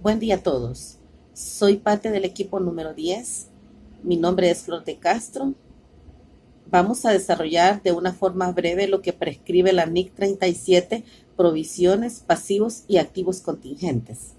Buen día a todos. Soy parte del equipo número 10. Mi nombre es Flor de Castro. Vamos a desarrollar de una forma breve lo que prescribe la NIC 37, provisiones, pasivos y activos contingentes.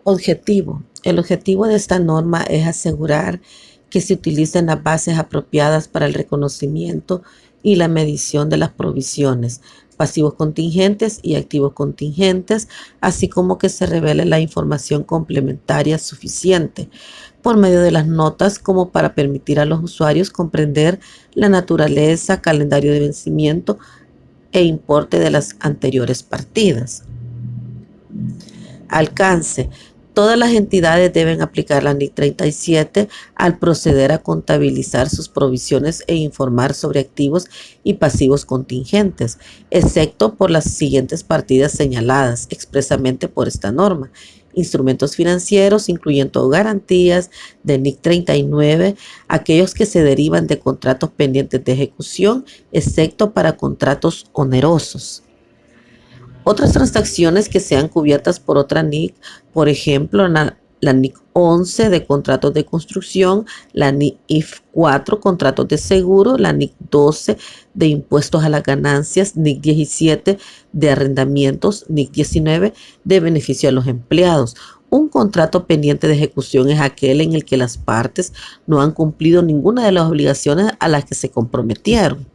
Objetivo. El objetivo de esta norma es asegurar que se utilicen las bases apropiadas para el reconocimiento y la medición de las provisiones, pasivos contingentes y activos contingentes, así como que se revele la información complementaria suficiente por medio de las notas como para permitir a los usuarios comprender la naturaleza, calendario de vencimiento e importe de las anteriores partidas. Alcance. Todas las entidades deben aplicar la NIC 37 al proceder a contabilizar sus provisiones e informar sobre activos y pasivos contingentes, excepto por las siguientes partidas señaladas expresamente por esta norma: instrumentos financieros, incluyendo garantías de NIC 39, aquellos que se derivan de contratos pendientes de ejecución, excepto para contratos onerosos. Otras transacciones que sean cubiertas por otra NIC, por ejemplo, la NIC 11 de contratos de construcción, la NIC 4 contratos de seguro, la NIC 12 de impuestos a las ganancias, NIC 17 de arrendamientos, NIC 19 de beneficio a los empleados. Un contrato pendiente de ejecución es aquel en el que las partes no han cumplido ninguna de las obligaciones a las que se comprometieron,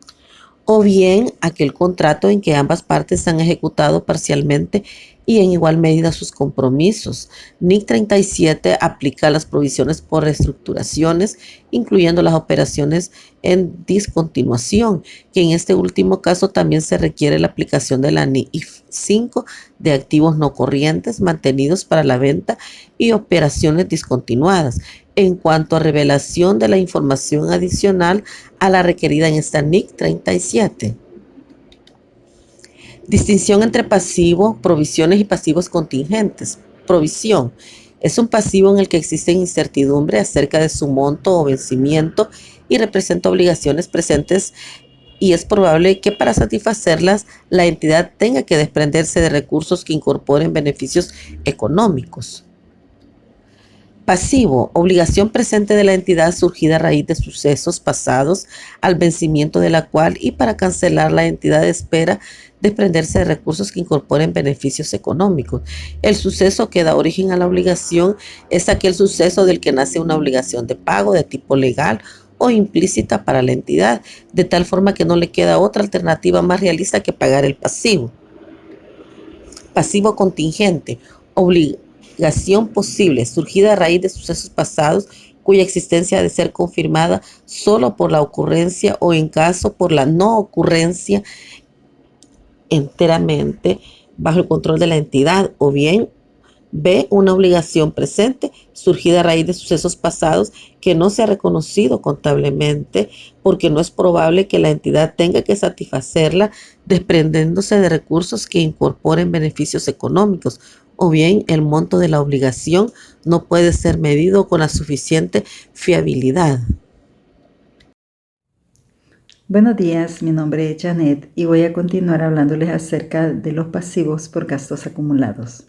o bien aquel contrato en que ambas partes han ejecutado parcialmente y en igual medida sus compromisos. NIC 37 aplica las provisiones por reestructuraciones, incluyendo las operaciones en discontinuación, que en este último caso también se requiere la aplicación de la NIC 5 de activos no corrientes mantenidos para la venta y operaciones discontinuadas, en cuanto a revelación de la información adicional a la requerida en esta NIC 37. Distinción entre pasivo, provisiones y pasivos contingentes. Provisión es un pasivo en el que existe incertidumbre acerca de su monto o vencimiento y representa obligaciones presentes, y es probable que para satisfacerlas la entidad tenga que desprenderse de recursos que incorporen beneficios económicos. Pasivo, obligación presente de la entidad surgida a raíz de sucesos pasados, al vencimiento de la cual y para cancelar la entidad espera desprenderse de recursos que incorporen beneficios económicos. El suceso que da origen a la obligación es aquel suceso del que nace una obligación de pago de tipo legal o implícita para la entidad, de tal forma que no le queda otra alternativa más realista que pagar el pasivo. Pasivo contingente, obligación posible surgida a raíz de sucesos pasados cuya existencia ha de ser confirmada solo por la ocurrencia o en caso por la no ocurrencia enteramente bajo el control de la entidad, o bien B, una obligación presente surgida a raíz de sucesos pasados que no se ha reconocido contablemente porque no es probable que la entidad tenga que satisfacerla desprendiéndose de recursos que incorporen beneficios económicos, o bien el monto de la obligación no puede ser medido con la suficiente fiabilidad. Buenos días, mi nombre es Janet y voy a continuar hablándoles acerca de los pasivos por gastos acumulados.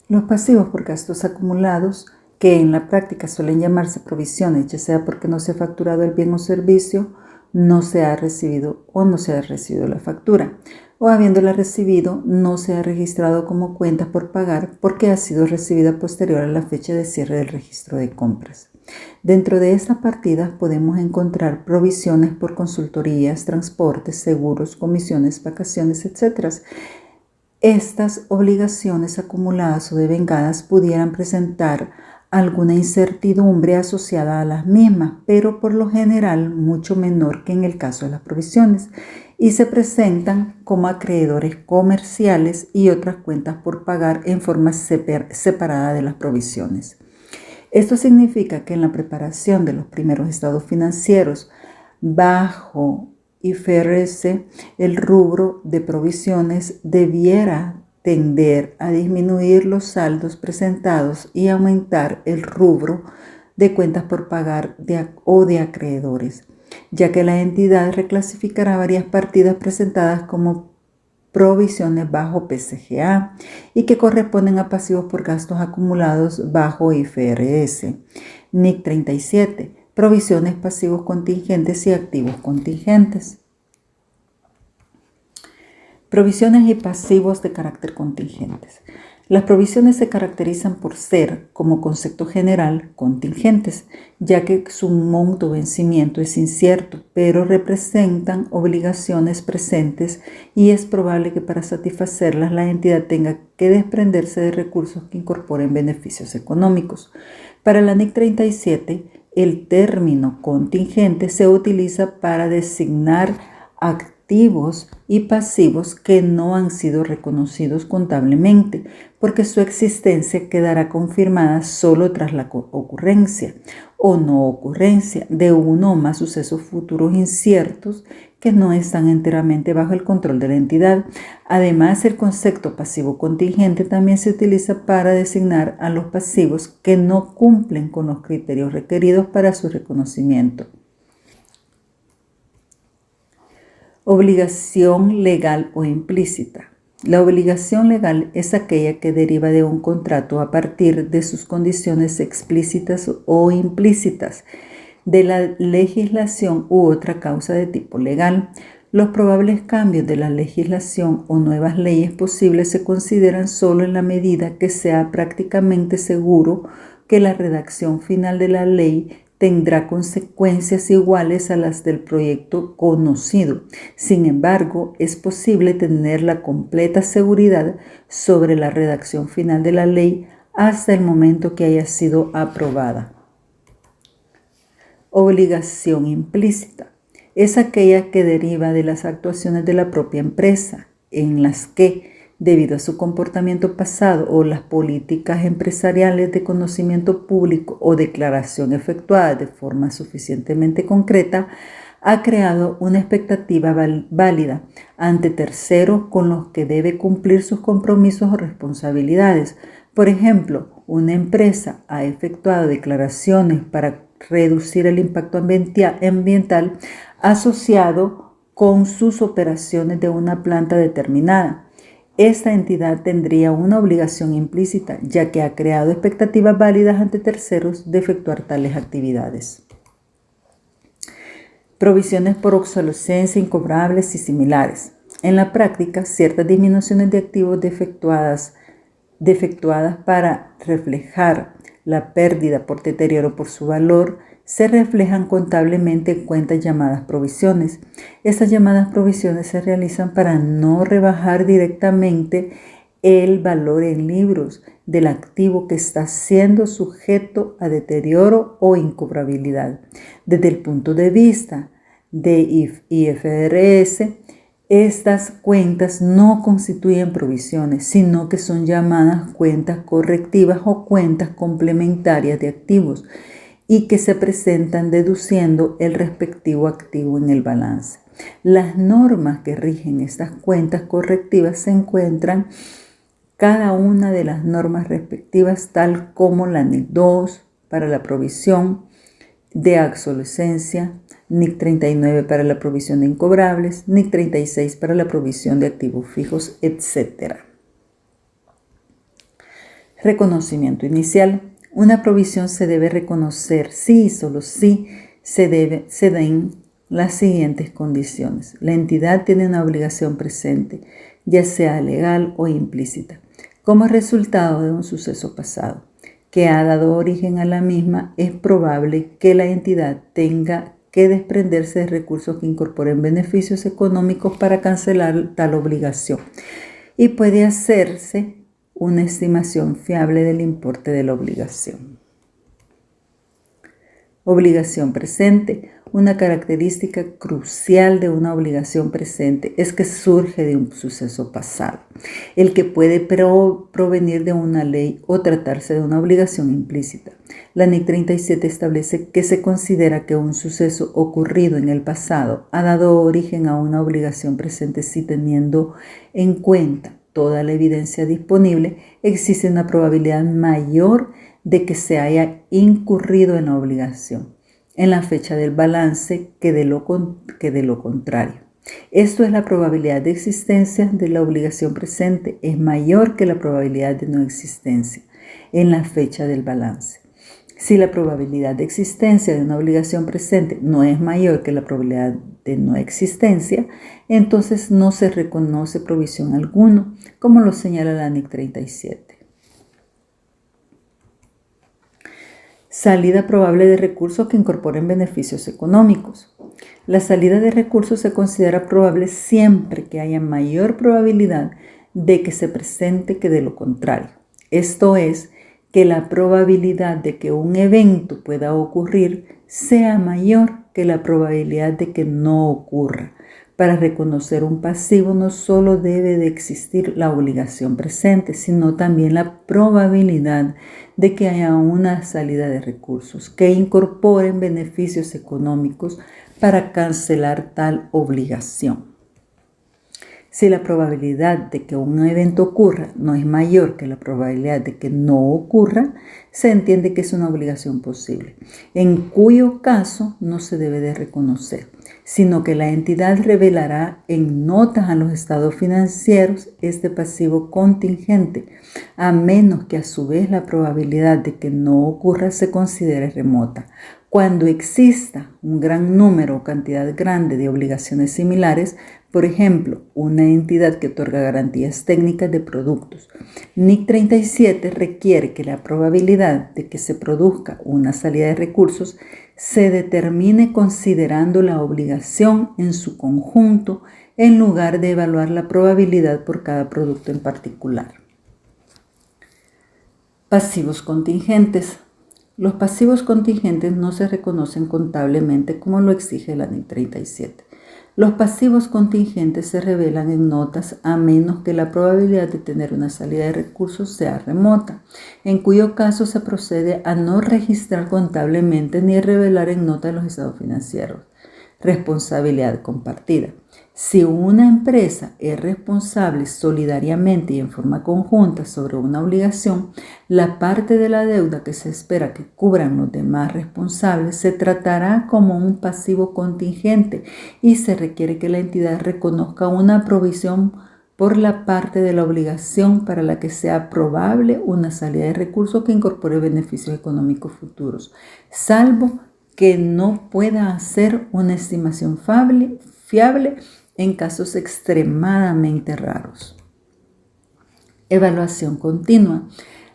Los pasivos por gastos acumulados, que en la práctica suelen llamarse provisiones, ya sea porque no se ha facturado el bien o servicio, no se ha recibido o no se ha recibido la factura, o habiéndola recibido no se ha registrado como cuenta por pagar porque ha sido recibida posterior a la fecha de cierre del registro de compras. Dentro de estas partidas podemos encontrar provisiones por consultorías, transportes, seguros, comisiones, vacaciones, etc. Estas obligaciones acumuladas o devengadas pudieran presentar alguna incertidumbre asociada a las mismas, pero por lo general mucho menor que en el caso de las provisiones, y se presentan como acreedores comerciales y otras cuentas por pagar en forma separada de las provisiones. Esto significa que en la preparación de los primeros estados financieros bajo IFRS, el rubro de provisiones debiera tender a disminuir los saldos presentados y aumentar el rubro de cuentas por pagar o de acreedores, ya que la entidad reclasificará varias partidas presentadas como provisiones bajo PCGA y que corresponden a pasivos por gastos acumulados bajo IFRS. NIC 37, provisiones pasivos contingentes y activos contingentes. Provisiones y pasivos de carácter contingentes. Las provisiones se caracterizan por ser, como concepto general, contingentes, ya que su monto o vencimiento es incierto, pero representan obligaciones presentes y es probable que para satisfacerlas la entidad tenga que desprenderse de recursos que incorporen beneficios económicos. Para la NIC 37, el término contingente se utiliza para designar activos y pasivos que no han sido reconocidos contablemente, porque su existencia quedará confirmada solo tras la ocurrencia o no ocurrencia de uno o más sucesos futuros inciertos que no están enteramente bajo el control de la entidad. Además, el concepto pasivo contingente también se utiliza para designar a los pasivos que no cumplen con los criterios requeridos para su reconocimiento. Obligación legal o implícita. La obligación legal es aquella que deriva de un contrato a partir de sus condiciones explícitas o implícitas, de la legislación u otra causa de tipo legal. Los probables cambios de la legislación o nuevas leyes posibles se consideran solo en la medida que sea prácticamente seguro que la redacción final de la ley tendrá consecuencias iguales a las del proyecto conocido. Sin embargo, es posible tener la completa seguridad sobre la redacción final de la ley hasta el momento que haya sido aprobada. Obligación implícita es aquella que deriva de las actuaciones de la propia empresa, en las que, debido a su comportamiento pasado o las políticas empresariales de conocimiento público o declaración efectuada de forma suficientemente concreta, ha creado una expectativa válida ante terceros con los que debe cumplir sus compromisos o responsabilidades. Por ejemplo, una empresa ha efectuado declaraciones para reducir el impacto ambiental asociado con sus operaciones de una planta determinada. Esta entidad tendría una obligación implícita, ya que ha creado expectativas válidas ante terceros de efectuar tales actividades. Provisiones por obsolescencia, incobrables y similares. En la práctica, ciertas disminuciones de activos defectuadas para reflejar la pérdida por deterioro por su valor se reflejan contablemente en cuentas llamadas provisiones. Estas llamadas provisiones se realizan para no rebajar directamente el valor en libros del activo que está siendo sujeto a deterioro o incobrabilidad. Desde el punto de vista de IFRS, estas cuentas no constituyen provisiones, sino que son llamadas cuentas correctivas o cuentas complementarias de activos y que se presentan deduciendo el respectivo activo en el balance. Las normas que rigen estas cuentas correctivas se encuentran cada una de las normas respectivas, tal como la NIC 2 para la provisión de obsolescencia, NIC 39 para la provisión de incobrables, NIC 36 para la provisión de activos fijos, etc. Reconocimiento inicial. Una provisión se debe reconocer si y solo si se den las siguientes condiciones. La entidad tiene una obligación presente, ya sea legal o implícita, como resultado de un suceso pasado que ha dado origen a la misma. Es probable que la entidad tenga que desprenderse de recursos que incorporen beneficios económicos para cancelar tal obligación, y puede hacerse una estimación fiable del importe de la obligación. Obligación presente. Una característica crucial de una obligación presente es que surge de un suceso pasado, el que puede provenir de una ley o tratarse de una obligación implícita. La NIC 37 establece que se considera que un suceso ocurrido en el pasado ha dado origen a una obligación presente si, teniendo en cuenta toda la evidencia disponible, existe una probabilidad mayor de que se haya incurrido en la obligación en la fecha del balance que de lo contrario. Esto es la probabilidad de existencia de la obligación presente, es mayor que la probabilidad de no existencia en la fecha del balance. Si la probabilidad de existencia de una obligación presente no es mayor que la probabilidad de no existencia, entonces no se reconoce provisión alguna, como lo señala la NIC 37. Salida probable de recursos que incorporen beneficios económicos. La salida de recursos se considera probable siempre que haya mayor probabilidad de que se presente que de lo contrario. Esto es, que la probabilidad de que un evento pueda ocurrir sea mayor que la probabilidad de que no ocurra. Para reconocer un pasivo no solo debe de existir la obligación presente, sino también la probabilidad de que haya una salida de recursos que incorporen beneficios económicos para cancelar tal obligación. Si la probabilidad de que un evento ocurra no es mayor que la probabilidad de que no ocurra, se entiende que es una obligación posible, en cuyo caso no se debe de reconocer, sino que la entidad revelará en notas a los estados financieros este pasivo contingente, a menos que a su vez la probabilidad de que no ocurra se considere remota. Cuando exista un gran número o cantidad grande de obligaciones similares, por ejemplo, una entidad que otorga garantías técnicas de productos. NIC 37 requiere que la probabilidad de que se produzca una salida de recursos se determine considerando la obligación en su conjunto en lugar de evaluar la probabilidad por cada producto en particular. Pasivos contingentes. Los pasivos contingentes no se reconocen contablemente como lo exige la NIC 37. Los pasivos contingentes se revelan en notas a menos que la probabilidad de tener una salida de recursos sea remota, en cuyo caso se procede a no registrar contablemente ni revelar en nota los estados financieros. Responsabilidad compartida. Si una empresa es responsable solidariamente y en forma conjunta sobre una obligación, la parte de la deuda que se espera que cubran los demás responsables se tratará como un pasivo contingente y se requiere que la entidad reconozca una provisión por la parte de la obligación para la que sea probable una salida de recursos que incorpore beneficios económicos futuros, salvo que no pueda hacer una estimación fiable en casos extremadamente raros. Evaluación continua.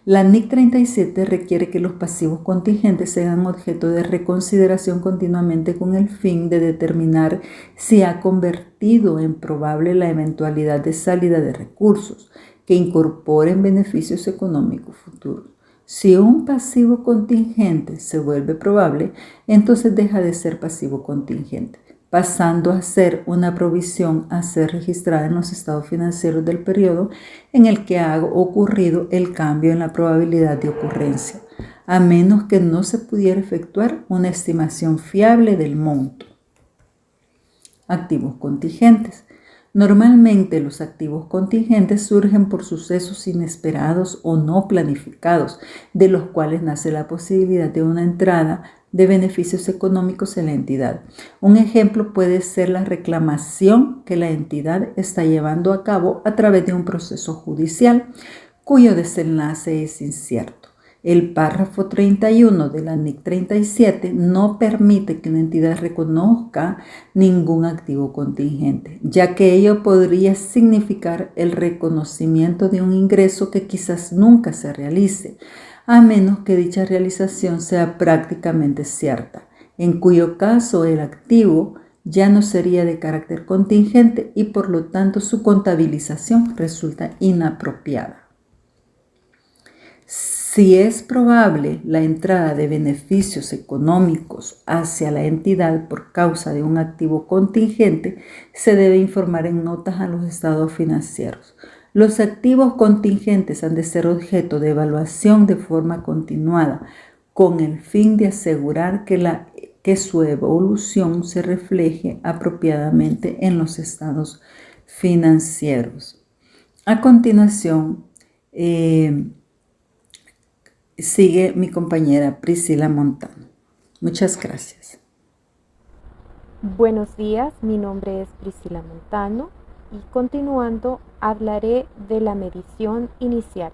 La NIC 37 requiere que los pasivos contingentes sean objeto de reconsideración continuamente con el fin de determinar si ha convertido en probable la eventualidad de salida de recursos que incorporen beneficios económicos futuros. Si un pasivo contingente se vuelve probable, entonces deja de ser pasivo contingente, pasando a ser una provisión a ser registrada en los estados financieros del periodo en el que ha ocurrido el cambio en la probabilidad de ocurrencia, a menos que no se pudiera efectuar una estimación fiable del monto. Activos contingentes. Normalmente los activos contingentes surgen por sucesos inesperados o no planificados, de los cuales nace la posibilidad de una entrada de beneficios económicos en la entidad. Un ejemplo puede ser la reclamación que la entidad está llevando a cabo a través de un proceso judicial, cuyo desenlace es incierto. El párrafo 31 de la NIC 37 no permite que una entidad reconozca ningún activo contingente, ya que ello podría significar el reconocimiento de un ingreso que quizás nunca se realice, a menos que dicha realización sea prácticamente cierta, en cuyo caso el activo ya no sería de carácter contingente y por lo tanto su contabilización resulta inapropiada. Si es probable la entrada de beneficios económicos hacia la entidad por causa de un activo contingente, se debe informar en notas a los estados financieros. Los activos contingentes han de ser objeto de evaluación de forma continuada, con el fin de asegurar que su evolución se refleje apropiadamente en los estados financieros. A continuación, sigue mi compañera Priscila Montano. Muchas gracias. Buenos días, mi nombre es Priscila Montano y continuando hablaré de la medición inicial.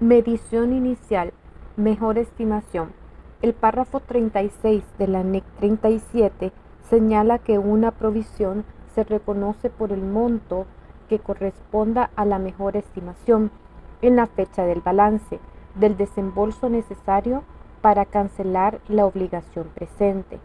Medición inicial, mejor estimación. El párrafo 36 de la NIC 37 señala que una provisión se reconoce por el monto que corresponda a la mejor estimación en la fecha del balance del desembolso necesario para cancelar la obligación presente.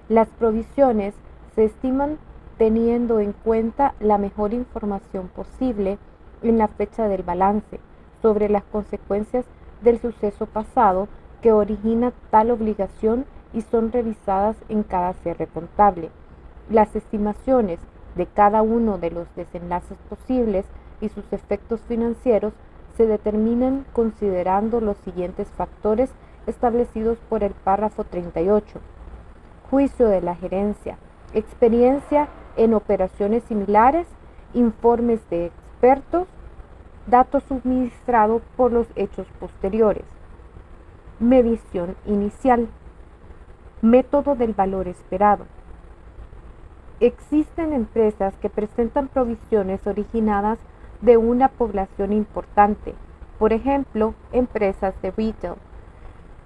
Las provisiones se estiman teniendo en cuenta la mejor información posible en la fecha del balance sobre las consecuencias del suceso pasado que origina tal obligación y son revisadas en cada cierre contable. Las estimaciones de cada uno de los desenlaces posibles y sus efectos financieros se determinan considerando los siguientes factores establecidos por el párrafo 38. Juicio de la gerencia, experiencia en operaciones similares, informes de expertos, datos suministrados por los hechos posteriores. Medición inicial. Método del valor esperado. Existen empresas que presentan provisiones originadas de una población importante, por ejemplo, empresas de retail.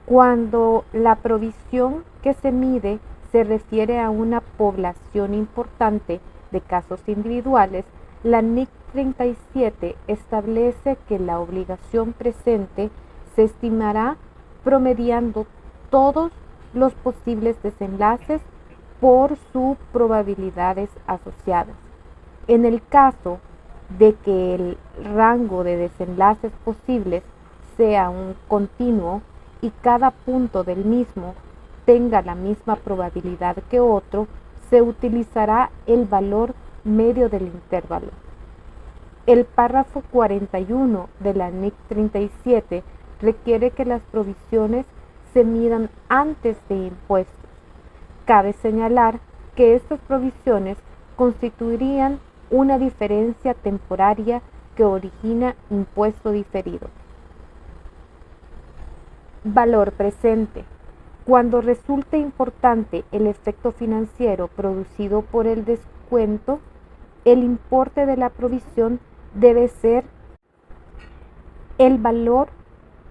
Cuando la provisión que se mide se refiere a una población importante de casos individuales, la NIC 37 establece que la obligación presente se estimará promediando todos los posibles desenlaces por sus probabilidades asociadas. En el caso de que el rango de desenlaces posibles sea un continuo y cada punto del mismo tenga la misma probabilidad que otro, se utilizará el valor medio del intervalo. El párrafo 41 de la NIC 37 requiere que las provisiones se midan antes de impuestos. Cabe señalar que estas provisiones constituirían una diferencia temporaria que origina impuesto diferido. Valor presente. Cuando resulte importante el efecto financiero producido por el descuento, el importe de la provisión debe ser el valor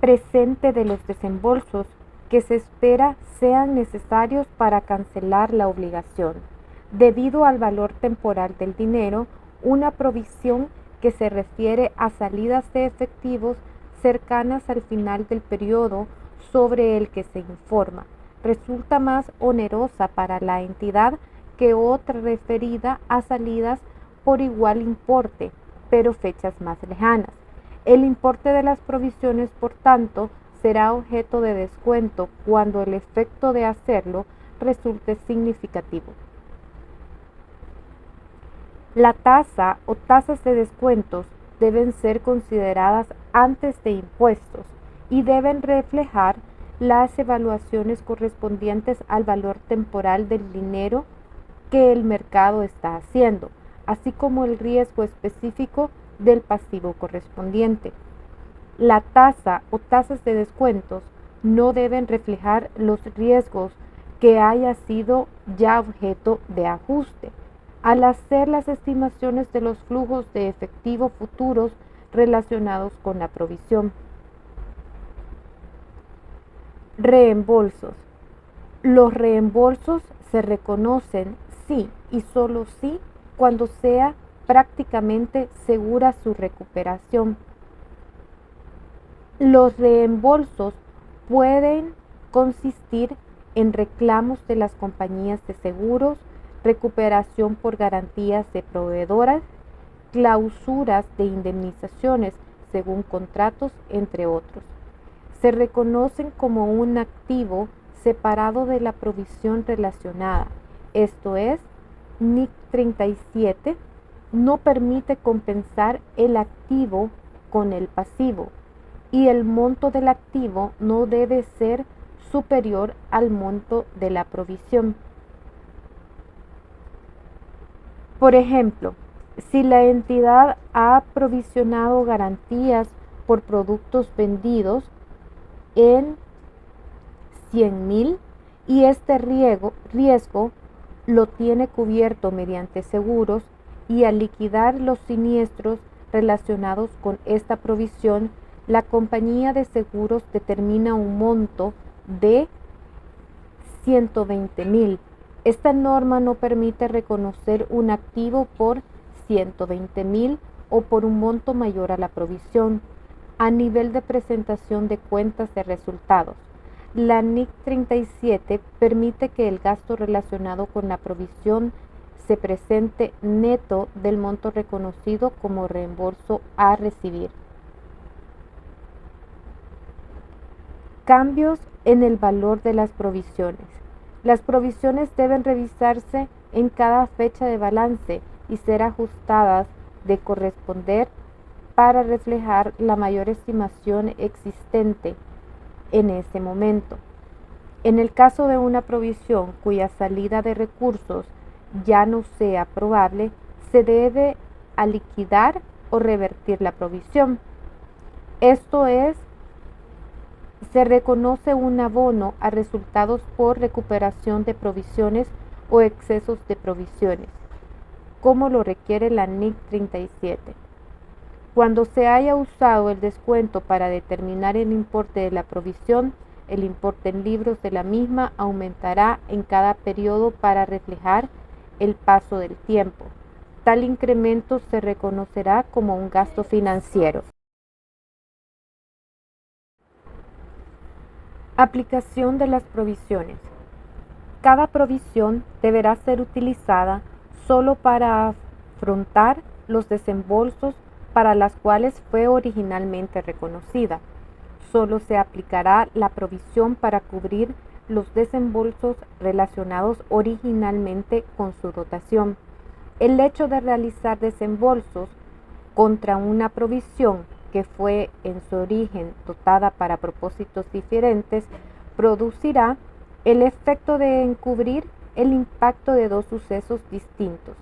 presente de los desembolsos que se espera sean necesarios para cancelar la obligación. Debido al valor temporal del dinero, una provisión que se refiere a salidas de efectivos cercanas al final del periodo sobre el que se informa resulta más onerosa para la entidad que otra referida a salidas por igual importe, pero fechas más lejanas. El importe de las provisiones, por tanto, será objeto de descuento cuando el efecto de hacerlo resulte significativo. La tasa o tasas de descuentos deben ser consideradas antes de impuestos y deben reflejar las evaluaciones correspondientes al valor temporal del dinero que el mercado está haciendo, así como el riesgo específico del pasivo correspondiente. La tasa o tasas de descuentos no deben reflejar los riesgos que haya sido ya objeto de ajuste al hacer las estimaciones de los flujos de efectivo futuros relacionados con la provisión. Reembolsos. Los reembolsos se reconocen sí y solo sí cuando sea prácticamente segura su recuperación. Los reembolsos pueden consistir en reclamos de las compañías de seguros, recuperación por garantías de proveedoras, clausuras de indemnizaciones según contratos, entre otros. Se reconocen como un activo separado de la provisión relacionada, esto es, NIC 37 no permite compensar el activo con el pasivo y el monto del activo no debe ser superior al monto de la provisión. Por ejemplo, si la entidad ha provisionado garantías por productos vendidos en 100,000 y este riesgo lo tiene cubierto mediante seguros, y al liquidar los siniestros relacionados con esta provisión, la compañía de seguros determina un monto de 120,000. Esta norma no permite reconocer un activo por 120,000 o por un monto mayor a la provisión. A nivel de presentación de cuentas de resultados, la NIC 37 permite que el gasto relacionado con la provisión se presente neto del monto reconocido como reembolso a recibir. Cambios en el valor de las provisiones. Las provisiones deben revisarse en cada fecha de balance y ser ajustadas de corresponder para reflejar la mayor estimación existente en ese momento. En el caso de una provisión cuya salida de recursos ya no sea probable, se debe a liquidar o revertir la provisión. Esto es, se reconoce un abono a resultados por recuperación de provisiones o excesos de provisiones, como lo requiere la NIC 37. Cuando se haya usado el descuento para determinar el importe de la provisión, el importe en libros de la misma aumentará en cada periodo para reflejar el paso del tiempo. Tal incremento se reconocerá como un gasto financiero. Aplicación de las provisiones. Cada provisión deberá ser utilizada solo para afrontar los desembolsos para las cuales fue originalmente reconocida. Solo se aplicará la provisión para cubrir los desembolsos relacionados originalmente con su dotación. El hecho de realizar desembolsos contra una provisión que fue en su origen dotada para propósitos diferentes producirá el efecto de encubrir el impacto de dos sucesos distintos.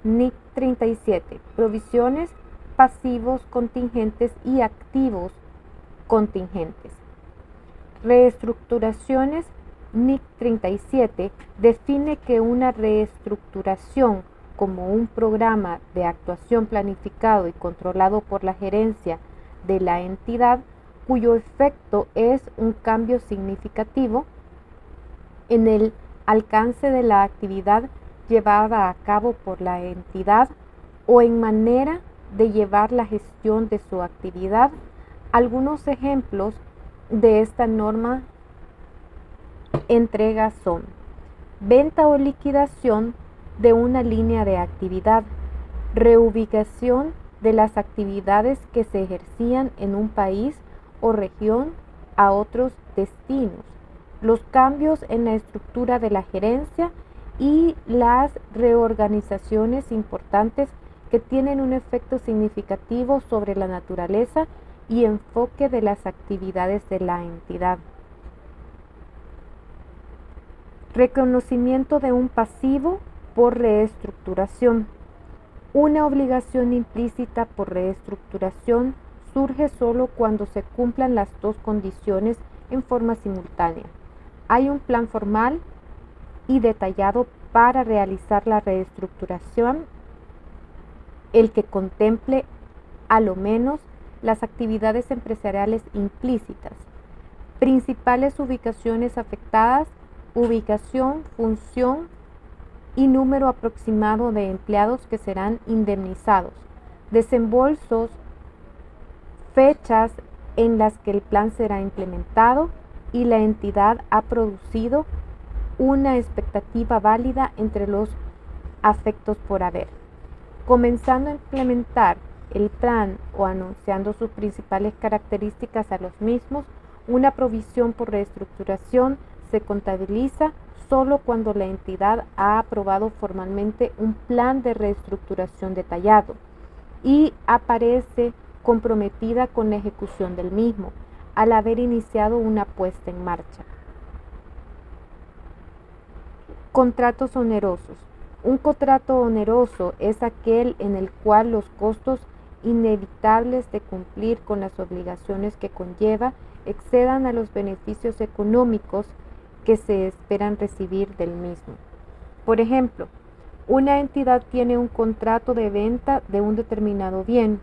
NIC 37. Provisiones, pasivos contingentes y activos contingentes. Reestructuraciones. NIC 37 define que una reestructuración como un programa de actuación planificado y controlado por la gerencia de la entidad, cuyo efecto es un cambio significativo en el alcance de la actividad llevada a cabo por la entidad o en manera de llevar la gestión de su actividad. Algunos ejemplos de esta norma entrega son: venta o liquidación de una línea de actividad, reubicación de las actividades que se ejercían en un país o región a otros destinos, los cambios en la estructura de la gerencia y las reorganizaciones importantes que tienen un efecto significativo sobre la naturaleza y enfoque de las actividades de la entidad. Reconocimiento de un pasivo por reestructuración. Una obligación implícita por reestructuración surge solo cuando se cumplan las dos condiciones en forma simultánea. Hay un plan formal y detallado para realizar la reestructuración, el que contemple a lo menos las actividades empresariales implícitas. Principales ubicaciones afectadas: ubicación, función y número aproximado de empleados que serán indemnizados. Desembolsos, fechas en las que el plan será implementado y la entidad ha producido una expectativa válida entre los afectos por haber. Comenzando a implementar el plan o anunciando sus principales características a los mismos, una provisión por reestructuración se contabiliza solo cuando la entidad ha aprobado formalmente un plan de reestructuración detallado y aparece comprometida con la ejecución del mismo, al haber iniciado una puesta en marcha. Contratos onerosos. Un contrato oneroso es aquel en el cual los costos inevitables de cumplir con las obligaciones que conlleva excedan a los beneficios económicos que se esperan recibir del mismo. Por ejemplo, una entidad tiene un contrato de venta de un determinado bien,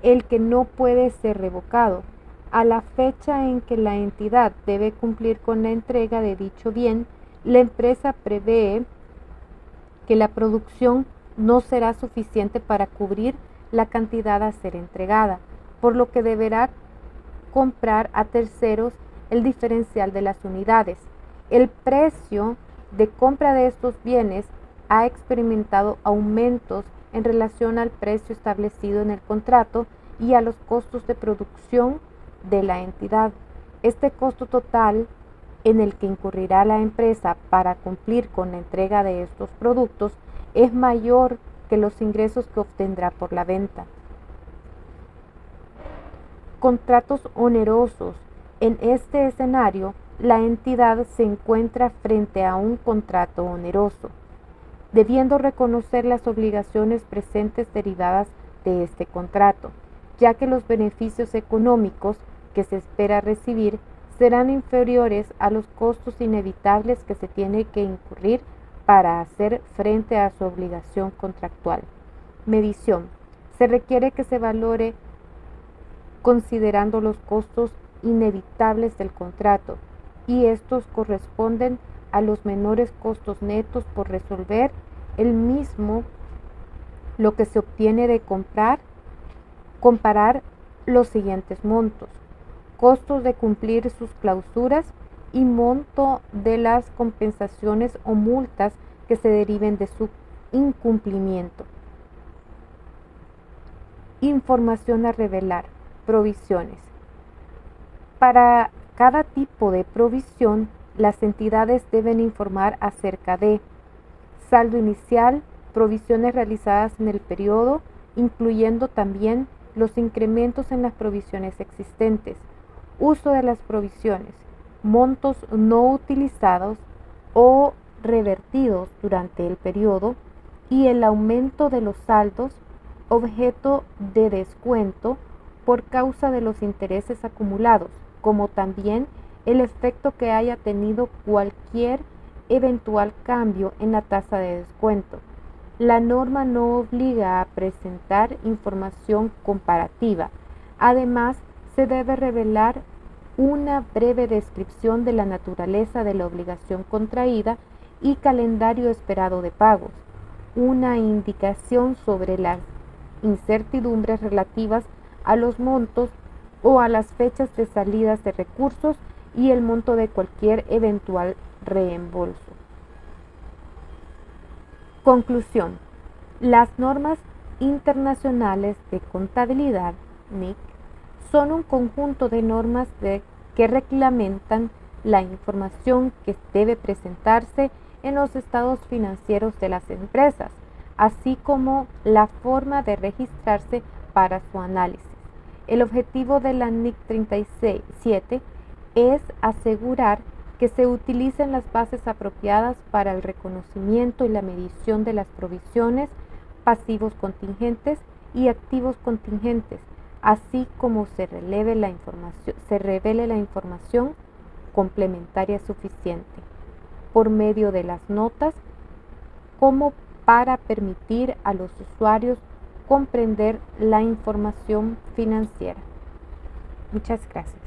el que no puede ser revocado. A la fecha en que la entidad debe cumplir con la entrega de dicho bien, la empresa prevé que la producción no será suficiente para cubrir la cantidad a ser entregada, por lo que deberá comprar a terceros el diferencial de las unidades. El precio de compra de estos bienes ha experimentado aumentos en relación al precio establecido en el contrato y a los costos de producción de la entidad. Este costo total en el que incurrirá la empresa para cumplir con la entrega de estos productos es mayor que los ingresos que obtendrá por la venta. Contratos onerosos. En este escenario, la entidad se encuentra frente a un contrato oneroso, debiendo reconocer las obligaciones presentes derivadas de este contrato, ya que los beneficios económicos que se espera recibir serán inferiores a los costos inevitables que se tiene que incurrir para hacer frente a su obligación contractual. Medición. Se requiere que se valore considerando los costos inevitables del contrato, y estos corresponden a los menores costos netos por resolver el mismo, lo que se obtiene de comparar los siguientes montos: costos de cumplir sus clausuras y monto de las compensaciones o multas que se deriven de su incumplimiento. Información a revelar. Provisiones. Para cada tipo de provisión, las entidades deben informar acerca de saldo inicial, provisiones realizadas en el periodo, incluyendo también los incrementos en las provisiones existentes, uso de las provisiones, montos no utilizados o revertidos durante el periodo y el aumento de los saldos objeto de descuento por causa de los intereses acumulados, como también el efecto que haya tenido cualquier eventual cambio en la tasa de descuento. La norma no obliga a presentar información comparativa. Además, se debe revelar una breve descripción de la naturaleza de la obligación contraída y calendario esperado de pagos, una indicación sobre las incertidumbres relativas a los montos o a las fechas de salidas de recursos y el monto de cualquier eventual reembolso. Conclusión. Las normas internacionales de contabilidad, NIC, son un conjunto de normas que reglamentan la información que debe presentarse en los estados financieros de las empresas, así como la forma de registrarse para su análisis. El objetivo de la NIC 37 es asegurar que se utilicen las bases apropiadas para el reconocimiento y la medición de las provisiones, pasivos contingentes y activos contingentes, así como se revele la información complementaria suficiente por medio de las notas, como para permitir a los usuarios comprender la información financiera. Muchas gracias.